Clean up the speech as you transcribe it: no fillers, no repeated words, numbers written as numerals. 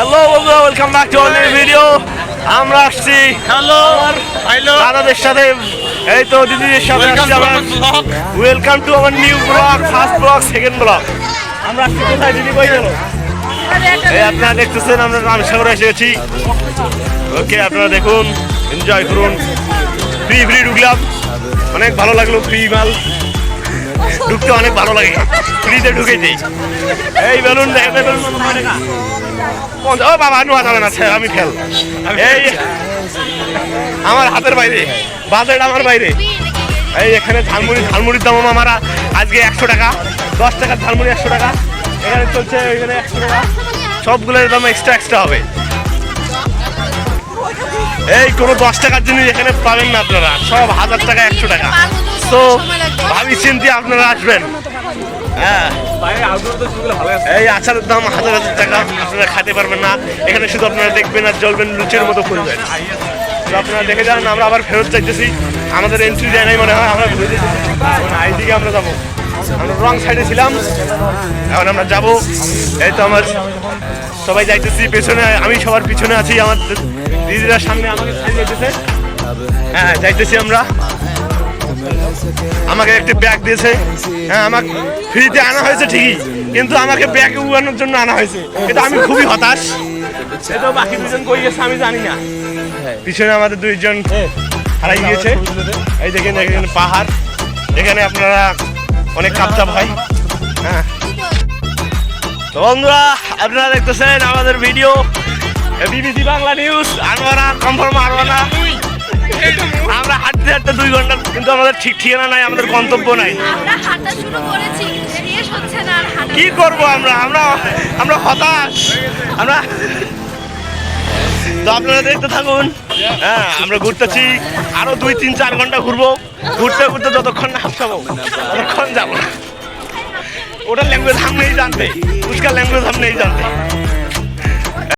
Hello বন্ধুরা, welcome back to our video. আমরা আসছি দাদাদের সাথে, এই তো দিদিদের সাথে আসছি আমরা। Welcome to our new blog, first blog, second blog. আমরা আসছি কোথায়, দিদি কই গেল? এই আপনারা দেখতেছেন আমরা রামসাগরে এসে গেছি। ওকে, আপনারা দেখুন, এনজয় করুন। ফ্রি ঢুকলাম, অনেক ভালো লাগলো। ফ্রি মাল ঢুকতে অনেক ভালো লাগে, ফ্রিতে ঢুকেছি। এই বেলুন দেখেন, ও বাবা নেওয়া যাবে না, আমি ফেল। এই আমার হাতের বাইরে, বাজেট আমার বাইরে। এই এখানে ঝালমুড়ির দাম আমার আজকে 100 টাকা, 10 টাকার ঝালমুড়ি 100 টাকা এখানে চলছে। এখানে 100 টাকা, সবগুলোর দাম এক্সট্রা হবে। এই কোনো 10 টাকার জিনিস এখানে পাবেন না আপনারা, সব 1000 টাকা 100 টাকা। তো ভাবি চিন্তি আপনারা আসবেন। হ্যাঁ, এই আচারের দাম 1000 টাকা, আপনারা খেতে পারবেন না। এখানে শুধু আপনারা দেখবেন আর জ্বলবেন, লুচের মতো করবেন। তো আপনারা দেখে যান, আমরা আবার ফেরত চাইতেছি। আমাদের এন্ট্রি দেয় নাই মনে হয়, আমরা ঘুরে যেতেছি। এইদিকে আমরা যাবো, আমরা রং সাইডে ছিলাম, এখন আমরা যাবো। এই তো আমার সবাই যাইতেছি পেছনে, আমি সবার পিছনে আছি। আমার দিদিরা সামনে আমাকে যাইতেছে। হ্যাঁ, যাইতেছি আমরা। আমাকে একটা ব্যাগ দিয়েছে। হ্যাঁ, আমাকে ফ্রিতে আনা হয়েছে ঠিকই, কিন্তু আমাকে ব্যাগে উড়ানোর জন্য আনা হয়েছে। এটা আমি খুবই হতাশ। এটা বাকি দুজন কই গেছে আমি জানি না। পিছনে আমাদের দুইজন হারাই গিয়েছে। এই দেখেন, এখানে পাহাড়, এখানে আপনারা অনেক কাপচাপ হয়। হ্যাঁ, তো বন্ধুরা আপনারা দেখতেছেন আমাদের video, BBC Bangla news. Anowara confirm Anowara. আমরা হাঁটতে 2 ঘন্টা, কিন্তু আমাদের ঠিক ঠিকানা নাই, আমাদের গন্তব্য নাই। কি করব আমরা আমরা আমরা হতাশ। আমরা তো আপনারা দেখতে থাকুন। হ্যাঁ, আমরা ঘুরতেছি, আরো 2-3-4 ঘন্টা ঘুরবো। ঘুরতে ঘুরতে যতক্ষণ না হাসপাবো ততক্ষণ যাবো না। ওটার ল্যাঙ্গুয়েজ हम नहीं जानते, उसका लैंग्वेज हम नहीं जानते।